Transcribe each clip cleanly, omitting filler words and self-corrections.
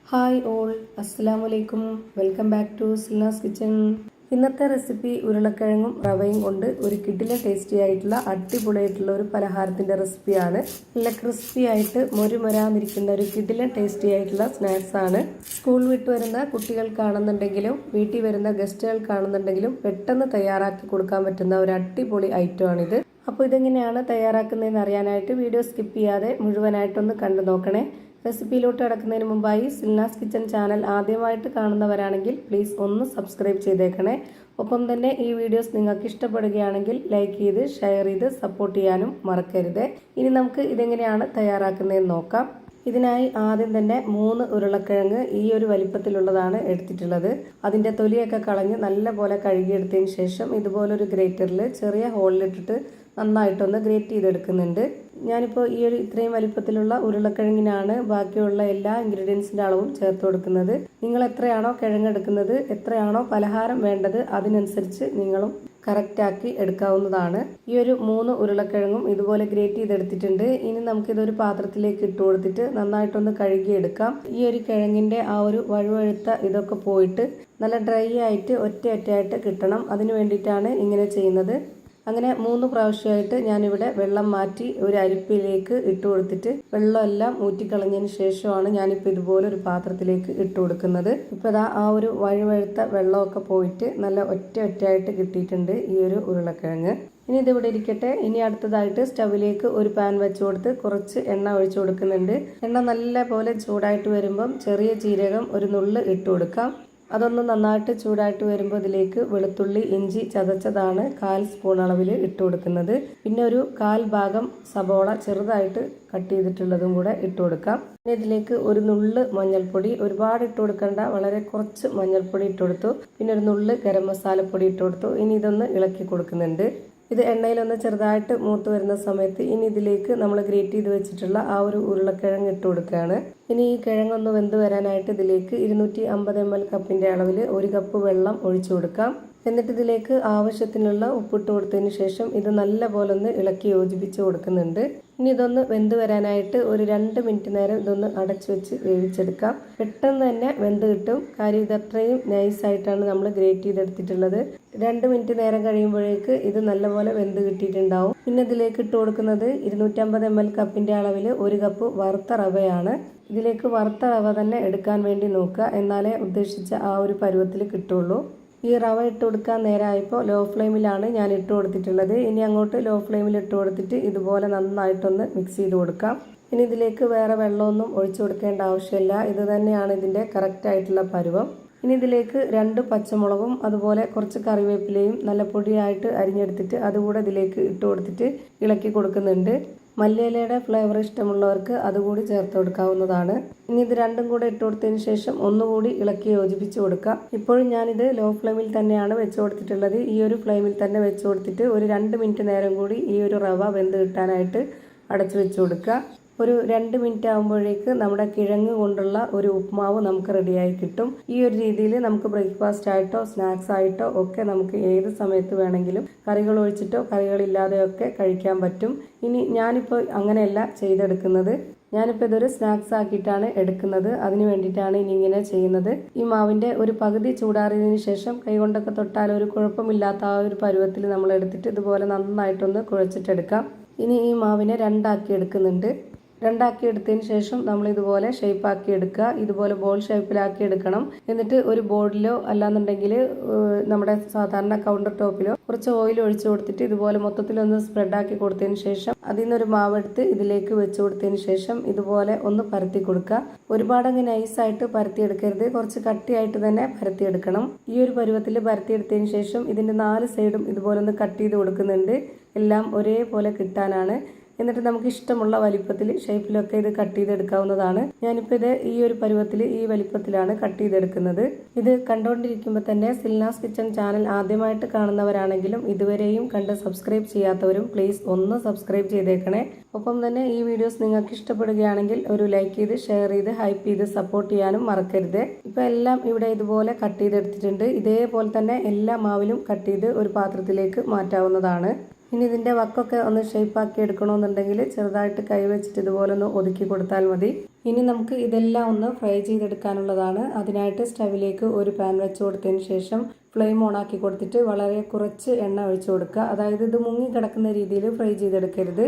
Hi all, അസ്സലാമലൈക്കും. Welcome back to Silna's kitchen. ഇന്നത്തെ recipe ഉരുളക്കിഴങ്ങും റവയും കൊണ്ട് ഒരു കിടിലൻ ടേസ്റ്റി ആയിട്ടുള്ള അടിപൊളിയായിട്ടുള്ള ഒരു പലഹാരത്തിൻ്റെ റെസിപ്പിയാണ്. നല്ല ക്രിസ്പി ആയിട്ട് മൊരുമൊരാന്നിരിക്കുന്ന ഒരു കിടിലൻ ടേസ്റ്റി ആയിട്ടുള്ള സ്നാക്സ് ആണ്. സ്കൂൾ വിട്ട് വരുന്ന കുട്ടികൾക്കാണെന്നുണ്ടെങ്കിലും വീട്ടിൽ വരുന്ന ഗസ്റ്റുകൾക്കാണെന്നുണ്ടെങ്കിലും പെട്ടെന്ന് തയ്യാറാക്കി കൊടുക്കാൻ പറ്റുന്ന ഒരു അടിപൊളി ഐറ്റമാണിത്. അപ്പോൾ ഇതെങ്ങനെയാണ് തയ്യാറാക്കുന്നതെന്ന് അറിയാനായിട്ട് വീഡിയോ സ്കിപ്പ് ചെയ്യാതെ മുഴുവനായിട്ടൊന്ന് കണ്ടു നോക്കണേ. റെസിപ്പിയിലോട്ട് കിടക്കുന്നതിന് മുമ്പായി സിൽനാസ് കിച്ചൺ ചാനൽ ആദ്യമായിട്ട് കാണുന്നവരാണെങ്കിൽ പ്ലീസ് ഒന്ന് സബ്സ്ക്രൈബ് ചെയ്തേക്കണേ. ഒപ്പം തന്നെ ഈ വീഡിയോസ് നിങ്ങൾക്ക് ഇഷ്ടപ്പെടുകയാണെങ്കിൽ ലൈക്ക് ചെയ്ത് ഷെയർ ചെയ്ത് സപ്പോർട്ട് ചെയ്യാനും മറക്കരുത്. ഇനി നമുക്ക് ഇതെങ്ങനെയാണ് തയ്യാറാക്കുന്നതെന്ന് നോക്കാം. ഇതിനായി ആദ്യം തന്നെ 3 ഉരുളക്കിഴങ്ങ് ഈ ഒരു വലിപ്പത്തിലുള്ളതാണ് എടുത്തിട്ടുള്ളത്. അതിൻ്റെ തൊലിയൊക്കെ കളഞ്ഞ് നല്ലപോലെ കഴുകിയെടുത്തതിന് ശേഷം ഇതുപോലൊരു ഗ്രേറ്ററിൽ ചെറിയ ഹോളിലിട്ടിട്ട് നന്നായിട്ടൊന്ന് ഗ്രേറ്റ് ചെയ്തെടുക്കുന്നുണ്ട്. ഞാനിപ്പോൾ ഈ ഒരു ഇത്രയും വലിപ്പത്തിലുള്ള ഉരുളക്കിഴങ്ങിനാണ് ബാക്കിയുള്ള എല്ലാ ഇൻഗ്രീഡിയൻസിൻ്റെ അളവും ചേർത്ത് കൊടുക്കുന്നത്. നിങ്ങൾ എത്രയാണോ കിഴങ്ങ് എടുക്കുന്നത്, എത്രയാണോ പലഹാരം വേണ്ടത്, അതിനനുസരിച്ച് നിങ്ങളും കറക്റ്റാക്കി എടുക്കാവുന്നതാണ്. ഈ ഒരു 3 ഉരുളക്കിഴങ്ങും ഇതുപോലെ ഗ്രേറ്റ് ചെയ്തെടുത്തിട്ടുണ്ട്. ഇനി നമുക്കിതൊരു പാത്രത്തിലേക്ക് ഇട്ട് കൊടുത്തിട്ട് നന്നായിട്ടൊന്ന് കഴുകിയെടുക്കാം. ഈ ഒരു കിഴങ്ങിൻ്റെ ആ ഒരു വഴുവഴുത്ത ഇതൊക്കെ പോയിട്ട് നല്ല ഡ്രൈ ആയിട്ട് ഒറ്റയായിട്ട് കിട്ടണം. അതിന് വേണ്ടിയിട്ടാണ് ഇങ്ങനെ ചെയ്യുന്നത്. അങ്ങനെ 3 പ്രാവശ്യമായിട്ട് ഞാനിവിടെ വെള്ളം മാറ്റി ഒരു അരിപ്പിലേക്ക് ഇട്ട് കൊടുത്തിട്ട് വെള്ളമെല്ലാം ഊറ്റിക്കളഞ്ഞതിന് ശേഷമാണ് ഞാനിപ്പോൾ ഇതുപോലെ ഒരു പാത്രത്തിലേക്ക് ഇട്ട് കൊടുക്കുന്നത്. ഇപ്പോൾ ഇതാ ആ ഒരു വഴുവഴുത്ത വെള്ളമൊക്കെ പോയിട്ട് നല്ല ഒറ്റയായിട്ട് കിട്ടിയിട്ടുണ്ട് ഈ ഒരു ഉരുളക്കിഴങ്ങ്. ഇനി ഇതിവിടെ ഇരിക്കട്ടെ. ഇനി അടുത്തതായിട്ട് സ്റ്റവിലേക്ക് ഒരു പാൻ വെച്ച് കൊടുത്ത് കുറച്ച് എണ്ണ ഒഴിച്ചു കൊടുക്കുന്നുണ്ട്. എണ്ണ നല്ല പോലെ ചൂടായിട്ട് വരുമ്പം ചെറിയ ജീരകം ഒരു നുള്ള് ഇട്ട് കൊടുക്കാം. അതൊന്ന് നന്നായിട്ട് ചൂടായിട്ട് വരുമ്പോൾ ഇതിലേക്ക് വെളുത്തുള്ളി ഇഞ്ചി ചതച്ചതാണ് 1/4 സ്പൂൺ അളവിൽ ഇട്ട് കൊടുക്കുന്നത്. പിന്നെ ഒരു 1/4 ഭാഗം സബോള ചെറുതായിട്ട് കട്ട് ചെയ്തിട്ടുള്ളതും കൂടെ ഇട്ട് കൊടുക്കാം. പിന്നെ ഇതിലേക്ക് ഒരു നുള്ള് മഞ്ഞൾപ്പൊടി, ഒരുപാട് ഇട്ട് കൊടുക്കേണ്ട, വളരെ കുറച്ച് മഞ്ഞൾപ്പൊടി ഇട്ട് കൊടുത്തു. പിന്നെ ഒരു നുള്ള് ഗരം മസാലപ്പൊടി ഇട്ട് കൊടുത്തു. ഇനി ഇതൊന്ന് ഇളക്കി കൊടുക്കുന്നുണ്ട്. ഇത് എണ്ണയിലൊന്ന് ചെറുതായിട്ട് മൂത്ത് വരുന്ന സമയത്ത് ഇനി ഇതിലേക്ക് നമ്മൾ ഗ്രേറ്റ് ചെയ്ത് വെച്ചിട്ടുള്ള ആ ഒരു ഉരുളക്കിഴങ്ങ് ഇട്ട് കൊടുക്കുകയാണ്. ഇനി ഈ കിഴങ്ങൊന്ന് വെന്ത് വരാനായിട്ട് ഇതിലേക്ക് 250 ml കപ്പിൻ്റെ അളവിൽ 1 കപ്പ് വെള്ളം ഒഴിച്ചു കൊടുക്കാം. എന്നിട്ട് ഇതിലേക്ക് ആവശ്യത്തിനുള്ള ഉപ്പിട്ട് കൊടുത്തതിന് ശേഷം ഇത് നല്ല പോലെ ഒന്ന് ഇളക്കി യോജിപ്പിച്ച് കൊടുക്കുന്നുണ്ട്. ഇനി ഇതൊന്ന് വെന്ത് വരാനായിട്ട് ഒരു 2 മിനിറ്റ് നേരം ഇതൊന്ന് അടച്ചു വെച്ച് വേവിച്ചെടുക്കാം. പെട്ടെന്ന് തന്നെ വെന്ത് കിട്ടും. കാര്യം ഇത് അത്രയും നൈസായിട്ടാണ് നമ്മൾ ഗ്രേറ്റ് ചെയ്തെടുത്തിട്ടുള്ളത്. 2 മിനിറ്റ് നേരം കഴിയുമ്പോഴേക്ക് ഇത് നല്ലപോലെ വെന്ത് കിട്ടിയിട്ടുണ്ടാവും. പിന്നെ ഇതിലേക്ക് ഇട്ട് കൊടുക്കുന്നത് 250 ml കപ്പിൻ്റെ അളവിൽ 1 കപ്പ് വറുത്ത റവയാണ്. ഇതിലേക്ക് വറുത്ത റവ തന്നെ എടുക്കാൻ വേണ്ടി നോക്കുക, എന്നാലേ ഉദ്ദേശിച്ച ആ ഒരു പരുവത്തിൽ കിട്ടുള്ളൂ. ഈ റവ ഇട്ട് കൊടുക്കാൻ നേരമായപ്പോൾ ലോ ഫ്ലെയിമിലാണ് ഞാൻ ഇട്ട് കൊടുത്തിട്ടുള്ളത്. ഇനി അങ്ങോട്ട് ലോ ഫ്ലെയിമിൽ ഇട്ട് കൊടുത്തിട്ട് ഇതുപോലെ നന്നായിട്ടൊന്ന് മിക്സ് ചെയ്ത് കൊടുക്കാം. ഇനി ഇതിലേക്ക് വേറെ വെള്ളമൊന്നും ഒഴിച്ചു കൊടുക്കേണ്ട ആവശ്യമില്ല. ഇത് തന്നെയാണ് ഇതിൻ്റെ കറക്റ്റായിട്ടുള്ള പരുവം. ഇനി ഇതിലേക്ക് 2 പച്ചമുളകും അതുപോലെ കുറച്ച് കറിവേപ്പിലയും നല്ല പൊടിയായിട്ട് അരിഞ്ഞെടുത്തിട്ട് അതുകൂടെ ഇതിലേക്ക് ഇട്ട് കൊടുത്തിട്ട് ഇളക്കി കൊടുക്കുന്നുണ്ട്. മല്ലിയിലയുടെ ഫ്ലേവർ ഇഷ്ടമുള്ളവർക്ക് അതുകൂടി ചേർത്ത് കൊടുക്കാവുന്നതാണ്. ഇനി ഇത് രണ്ടും കൂടെ ഇട്ട് കൊടുത്തതിന് ശേഷം ഒന്നുകൂടി ഇളക്കി യോജിപ്പിച്ച് കൊടുക്കാം. ഇപ്പോഴും ഞാനിത് ലോ ഫ്ലെയിമിൽ തന്നെയാണ് വെച്ച് കൊടുത്തിട്ടുള്ളത്. ഈ ഒരു ഫ്ലെയിമിൽ തന്നെ വെച്ച് കൊടുത്തിട്ട് ഒരു 2 മിനിറ്റ് നേരം കൂടി ഈ ഒരു റവ വെന്ത് കിട്ടാനായിട്ട് അടച്ചു വെച്ച് കൊടുക്കുക. ഒരു 2 മിനിറ്റ് ആകുമ്പോഴേക്ക് നമ്മുടെ കിഴങ്ങ് കൊണ്ടുള്ള ഒരു ഉപ്മാവ് നമുക്ക് റെഡിയായി കിട്ടും. ഈ ഒരു രീതിയിൽ നമുക്ക് ബ്രേക്ക്ഫാസ്റ്റ് ആയിട്ടോ സ്നാക്സ് ആയിട്ടോ ഒക്കെ നമുക്ക് ഏത് സമയത്ത് വേണമെങ്കിലും കറികൾ ഒഴിച്ചിട്ടോ കറികളില്ലാതെയോ ഒക്കെ കഴിക്കാൻ പറ്റും. ഇനി ഞാനിപ്പോൾ അങ്ങനെയല്ല ചെയ്തെടുക്കുന്നത്. ഞാനിപ്പോൾ ഇതൊരു സ്നാക്സ് ആക്കിയിട്ടാണ് എടുക്കുന്നത്. അതിന് വേണ്ടിയിട്ടാണ് ഇനി ഇങ്ങനെ ചെയ്യുന്നത്. ഈ മാവിൻ്റെ ഒരു പകുതി ചൂടാറിയതിന് ശേഷം കൈകൊണ്ടൊക്കെ തൊട്ടാൽ ഒരു കുഴപ്പമില്ലാത്ത ആ ഒരു പരുവത്തിൽ നമ്മൾ എടുത്തിട്ട് ഇതുപോലെ നന്നായിട്ടൊന്ന് കുഴച്ചിട്ടെടുക്കാം. ഇനി ഈ മാവിനെ 2 ആക്കി എടുക്കുന്നുണ്ട്. 2 ആക്കി എടുത്തതിന് ശേഷം നമ്മൾ ഇതുപോലെ ഷേപ്പാക്കി എടുക്കുക. ഇതുപോലെ ബോൾ ഷേപ്പിലാക്കി എടുക്കണം. എന്നിട്ട് ഒരു ബോർഡിലോ അല്ലാന്നുണ്ടെങ്കിൽ നമ്മുടെ സാധാരണ കൗണ്ടർ ടോപ്പിലോ കുറച്ച് ഓയിൽ ഒഴിച്ചു കൊടുത്തിട്ട് ഇതുപോലെ മൊത്തത്തിലൊന്ന് സ്പ്രെഡാക്കി കൊടുത്തതിന് ശേഷം അതിൽ നിന്നൊരു മാവെടുത്ത് ഇതിലേക്ക് വെച്ച് കൊടുത്തതിന് ശേഷം ഇതുപോലെ ഒന്ന് പരത്തി കൊടുക്കുക. ഒരുപാടങ്ങ് നൈസായിട്ട് പരത്തിയെടുക്കരുത്, കുറച്ച് കട്ടിയായിട്ട് തന്നെ പരത്തിയെടുക്കണം. ഈ ഒരു പരുവത്തിൽ പരത്തിയെടുത്തതിന് ശേഷം ഇതിൻ്റെ 4 സൈഡും ഇതുപോലെ ഒന്ന് കട്ട് ചെയ്ത് കൊടുക്കുന്നുണ്ട്. എല്ലാം ഒരേപോലെ കിട്ടാനാണ്. എന്നിട്ട് നമുക്ക് ഇഷ്ടമുള്ള വലിപ്പത്തിൽ ഷേപ്പിലൊക്കെ ഇത് കട്ട് ചെയ്തെടുക്കാവുന്നതാണ്. ഞാനിപ്പോൾ ഇത് ഈ ഒരു പരുവത്തിൽ ഈ വലിപ്പത്തിലാണ് കട്ട് ചെയ്തെടുക്കുന്നത്. ഇത് കണ്ടുകൊണ്ടിരിക്കുമ്പോൾ തന്നെ സിൽനാസ് കിച്ചൺ ചാനൽ ആദ്യമായിട്ട് കാണുന്നവരാണെങ്കിലും ഇതുവരെയും കണ്ട് സബ്സ്ക്രൈബ് ചെയ്യാത്തവരും പ്ലീസ് ഒന്ന് സബ്സ്ക്രൈബ് ചെയ്തേക്കണേ. ഒപ്പം തന്നെ ഈ വീഡിയോസ് നിങ്ങൾക്ക് ഇഷ്ടപ്പെടുകയാണെങ്കിൽ ഒരു ലൈക്ക് ചെയ്ത് ഷെയർ ചെയ്ത് ഹൈപ്പ് ചെയ്ത് സപ്പോർട്ട് ചെയ്യാനും മറക്കരുത്. ഇപ്പോൾ എല്ലാം ഇവിടെ ഇതുപോലെ കട്ട് ചെയ്തെടുത്തിട്ടുണ്ട്. ഇതേപോലെ തന്നെ എല്ലാ മാവിലും കട്ട് ചെയ്ത് ഒരു പാത്രത്തിലേക്ക് മാറ്റാവുന്നതാണ്. ഇനി ഇതിൻ്റെ വക്കൊക്കെ ഒന്ന് ഷേപ്പാക്കി എടുക്കണമെന്നുണ്ടെങ്കിൽ ചെറുതായിട്ട് കൈ വെച്ചിട്ട് ഇതുപോലെ ഒന്ന് ഒതുക്കി കൊടുത്താൽ മതി. ഇനി നമുക്ക് ഇതെല്ലാം ഒന്ന് ഫ്രൈ ചെയ്തെടുക്കാനുള്ളതാണ്. അതിനായിട്ട് സ്റ്റവിലേക്ക് ഒരു പാൻ വെച്ച് കൊടുത്തതിന് ശേഷം ഫ്ലെയിം ഓൺ ആക്കി കൊടുത്തിട്ട് വളരെ കുറച്ച് എണ്ണ ഒഴിച്ചു കൊടുക്കുക. അതായത് ഇത് മുങ്ങി കിടക്കുന്ന രീതിയിൽ ഫ്രൈ ചെയ്തെടുക്കരുത്.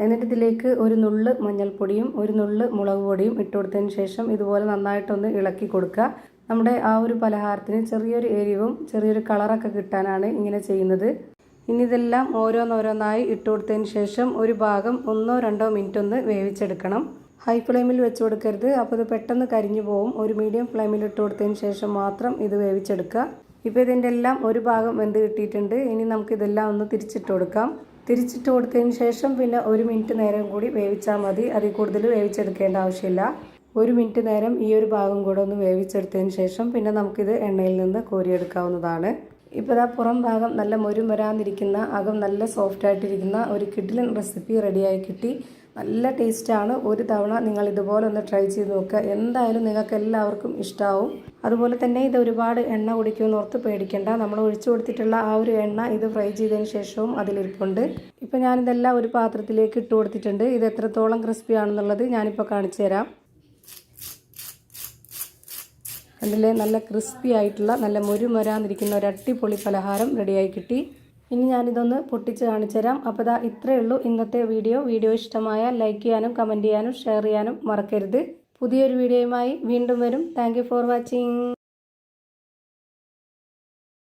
എന്നിട്ട് ഇതിലേക്ക് ഒരു നുള്ള് മഞ്ഞൾപ്പൊടിയും ഒരു നുള്ള് മുളക് പൊടിയും ഇട്ട് കൊടുത്തതിന് ശേഷം ഇതുപോലെ നന്നായിട്ടൊന്ന് ഇളക്കി കൊടുക്കുക. നമ്മുടെ ആ ഒരു പലഹാരത്തിന് ചെറിയൊരു എരിവും ചെറിയൊരു കളറൊക്കെ കിട്ടാനാണ് ഇങ്ങനെ ചെയ്യുന്നത്. ഇനി ഇതെല്ലാം ഓരോന്നോരോന്നായി ഇട്ട് കൊടുത്തതിന് ശേഷം ഒരു ഭാഗം 1-2 മിനിറ്റ് ഒന്ന് വേവിച്ചെടുക്കണം. ഹൈ ഫ്ലെയിമിൽ വെച്ച് കൊടുക്കരുത്, അപ്പോൾ ഇത് പെട്ടെന്ന് കരിഞ്ഞു പോകും. ഒരു മീഡിയം ഫ്ലെയിമിൽ ഇട്ട് കൊടുത്തതിന് ശേഷം മാത്രം ഇത് വേവിച്ചെടുക്കുക. ഇപ്പോൾ ഇതിൻ്റെ എല്ലാം ഒരു ഭാഗം വെന്ത് കിട്ടിയിട്ടുണ്ട്. ഇനി നമുക്കിതെല്ലാം ഒന്ന് തിരിച്ചിട്ട് കൊടുക്കാം. തിരിച്ചിട്ട് കൊടുത്തതിന് ശേഷം പിന്നെ 1 മിനിറ്റ് നേരം കൂടി വേവിച്ചാൽ മതി. അതിൽ കൂടുതൽ വേവിച്ചെടുക്കേണ്ട ആവശ്യമില്ല. 1 മിനിറ്റ് നേരം ഈ ഒരു ഭാഗം കൂടെ ഒന്ന് വേവിച്ചെടുത്തതിന് ശേഷം പിന്നെ നമുക്കിത് എണ്ണയിൽ നിന്ന് കോരിയെടുക്കാവുന്നതാണ്. ഇപ്പോൾ ഇതാ പുറം ഭാഗം നല്ല മൊരുമൊരാന്നിരിക്കുന്ന, അകം നല്ല സോഫ്റ്റ് ആയിട്ടിരിക്കുന്ന ഒരു കിഡിലൻ റെസിപ്പി റെഡിയായി കിട്ടി. നല്ല ടേസ്റ്റാണ്. ഒരു തവണ നിങ്ങൾ ഇതുപോലെ ഒന്ന് ട്രൈ ചെയ്ത് നോക്കുക. എന്തായാലും നിങ്ങൾക്ക് എല്ലാവർക്കും ഇഷ്ടമാവും. അതുപോലെ തന്നെ ഇത് ഒരുപാട് എണ്ണ കുടിക്കുമെന്ന് ഓർത്ത് പേടിക്കേണ്ട. നമ്മൾ ഒഴിച്ചു കൊടുത്തിട്ടുള്ള ആ ഒരു എണ്ണ ഇത് ഫ്രൈ ചെയ്തതിന് ശേഷവും അതിലിരിപ്പുണ്ട്. ഇപ്പോൾ ഞാനിതെല്ലാം ഒരു പാത്രത്തിലേക്ക് ഇട്ട് കൊടുത്തിട്ടുണ്ട്. ഇത് എത്രത്തോളം ക്രിസ്പി ആണെന്നുള്ളത് ഞാനിപ്പോൾ കാണിച്ചു തരാം. അതിൽ നല്ല ക്രിസ്പി ആയിട്ടുള്ള നല്ല മൊരുമൊരാന്നിരിക്കുന്ന ഒരു അടിപൊളി പലഹാരം റെഡിയായി കിട്ടി. ഇനി ഞാനിതൊന്ന് പൊട്ടിച്ച് കാണിച്ചു തരാം. അപ്പോൾ ഇതാ ഇത്രയേ ഉള്ളൂ ഇന്നത്തെ വീഡിയോ ഇഷ്ടമായാൽ ലൈക്ക് ചെയ്യാനും കമൻറ്റ് ചെയ്യാനും ഷെയർ ചെയ്യാനും മറക്കരുത്. പുതിയൊരു വീഡിയോയുമായി വീണ്ടും വരും. Thank you for watching.